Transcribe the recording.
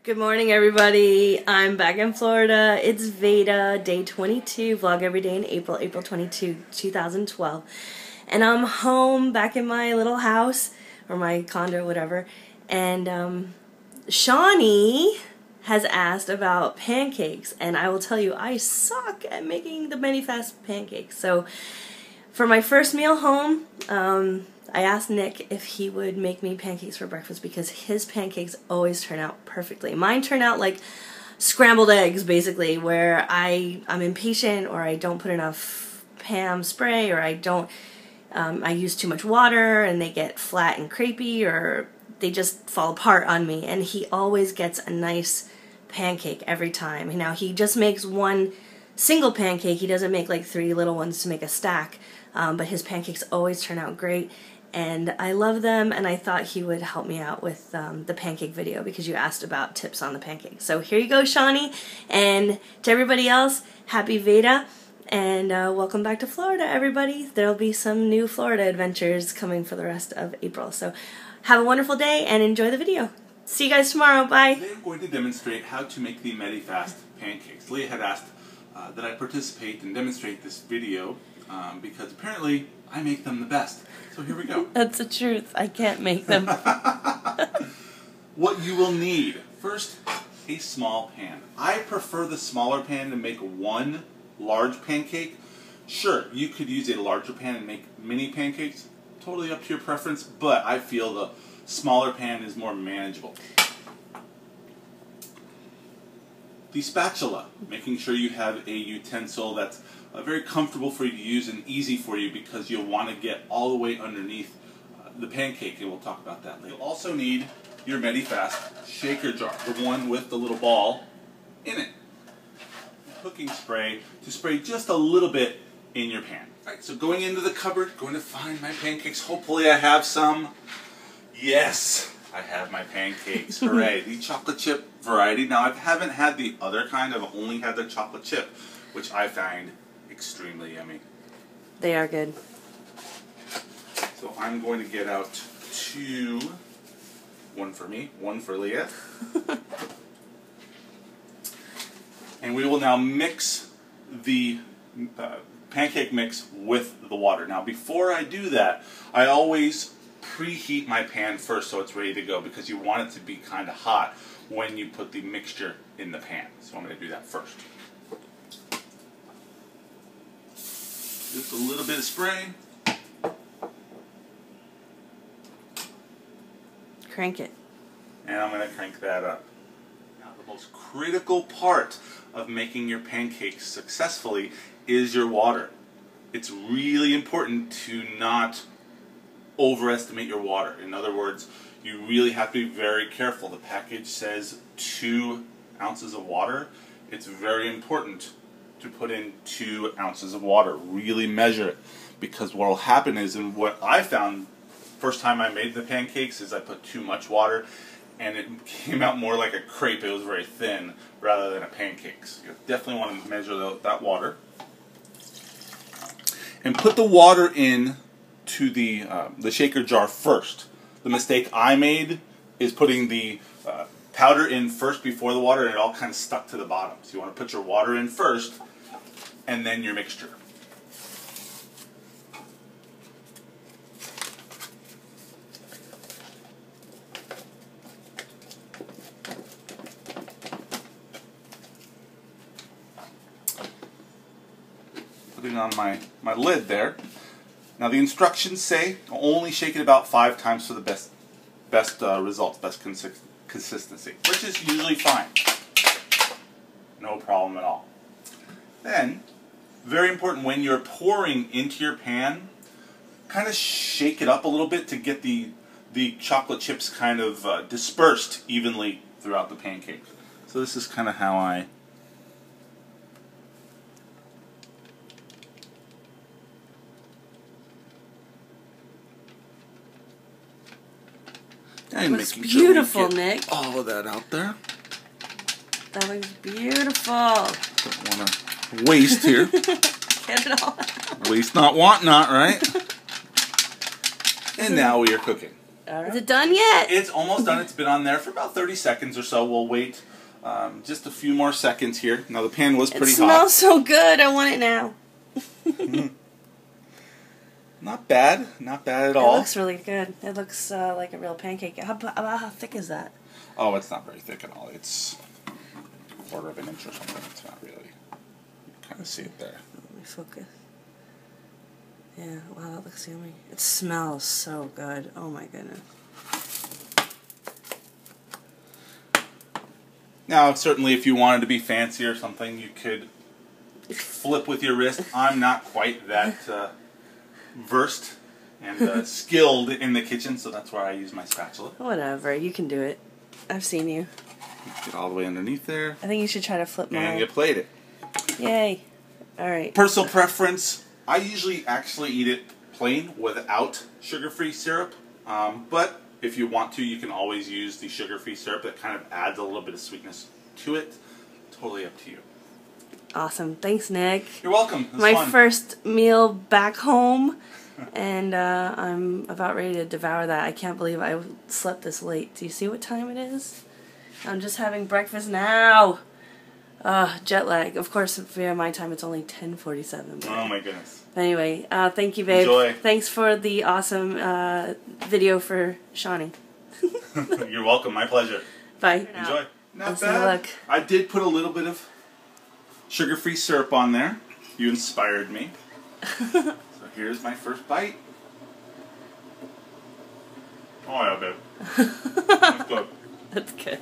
Good morning, everybody. I'm back in Florida. It's Veda, day 22, vlog every day in April 22, 2012. And I'm home, back in my little house, or my condo, whatever. And Shawnie has asked about pancakes, and I will tell you, I suck at making the Medifast pancakes. So for my first meal home, I asked Nick if he would make me pancakes for breakfast because his pancakes always turn out perfectly. Mine turn out like scrambled eggs, basically, where I'm impatient, or I don't put enough Pam spray, or I use too much water and they get flat and crepey, or they just fall apart on me. And he always gets a nice pancake every time. Now, he just makes one single pancake. He doesn't make like 3 little ones to make a stack, but his pancakes always turn out great. And I love them, and I thought he would help me out with the pancake video because you asked about tips on the pancakes. So here you go, Shawnie, and to everybody else, happy Veda, and welcome back to Florida, everybody. There'll be some new Florida adventures coming for the rest of April. So have a wonderful day and enjoy the video. See you guys tomorrow. Bye. Today I'm going to demonstrate how to make the Medifast pancakes. Leah had asked that I participate and demonstrate this video because apparently I make them the best. So here we go. That's the truth. I can't make them. What you will need. First, a small pan. I prefer the smaller pan to make one large pancake. Sure, you could use a larger pan and make mini pancakes. Totally up to your preference, but I feel the smaller pan is more manageable. The spatula, making sure you have a utensil that's very comfortable for you to use and easy for you because you'll want to get all the way underneath the pancake, and we'll talk about that later. You'll also need your Medifast shaker jar, the one with the little ball in it. Cooking spray to spray just a little bit in your pan. Alright, so going into the cupboard, going to find my pancakes. Hopefully I have some. Yes! I have my pancakes. Hooray. The chocolate chip variety. Now, I haven't had the other kind. I've only had the chocolate chip, which I find extremely yummy. They are good. So I'm going to get out 2. One for me, one for Leah. And we will now mix the pancake mix with the water. Now, before I do that, I always preheat my pan first so it's ready to go because you want it to be kind of hot when you put the mixture in the pan. So I'm going to do that first. Just a little bit of spray. Crank it. And I'm going to crank that up. Now, the most critical part of making your pancakes successfully is your water. It's really important to not overestimate your water. In other words, you really have to be very careful. The package says 2 ounces of water. It's very important to put in 2 ounces of water. Really measure it, because what will happen is, and what I found first time I made the pancakes, is I put too much water and it came out more like a crepe. It was very thin rather than a pancake. So you definitely want to measure that water and put the water in to the shaker jar first. The mistake I made is putting the powder in first before the water, and it all kind of stuck to the bottom. So you want to put your water in first and then your mixture. Putting on my lid there. Now, the instructions say only shake it about 5 times for the best results, best consistency, which is usually fine. No problem at all. Then, very important, when you're pouring into your pan, kind of shake it up a little bit to get the chocolate chips kind of dispersed evenly throughout the pancake. So this is kind of how I That looks beautiful, Nick. All of that out there. That looks beautiful. Don't want to waste here. Get it all out. Waste not, want not, right? And now we are cooking. All right. Is it done yet? It's almost done. It's been on there for about 30 seconds or so. We'll wait just a few more seconds here. Now the pan was pretty hot. It smells so good. I want it now. Not bad. Not bad at all. It looks really good. It looks like a real pancake. How thick is that? Oh, it's not very thick at all. It's a quarter of an inch or something. It's not really. You kind of see it there. Let me focus. Yeah, wow, that looks yummy. It smells so good. Oh my goodness. Now, certainly if you wanted to be fancy or something, you could flip with your wrist. I'm not quite that versed and skilled in the kitchen, so that's where I use my spatula. Whatever, you can do it. I've seen you. Get all the way underneath there. I think you should try to flip mine. And you plate it. Yay. Alright. Personal preference, I usually actually eat it plain without sugar-free syrup, but if you want to, you can always use the sugar-free syrup. That kind of adds a little bit of sweetness to it. Totally up to you. Awesome. Thanks, Nick. You're welcome. It was my fun. first meal back home, and I'm about ready to devour that. I can't believe I slept this late. Do you see what time it is? I'm just having breakfast now. Jet lag. Of course, via my time, it's only 10:47. Oh my goodness. Anyway, thank you, babe. Enjoy. Thanks for the awesome video for Shawnie. You're welcome. My pleasure. Bye. Enjoy. Not Let's bad. have a look. I did put a little bit of sugar-free syrup on there. You inspired me. So here's my first bite. Oh yeah, babe. That's good. That's good.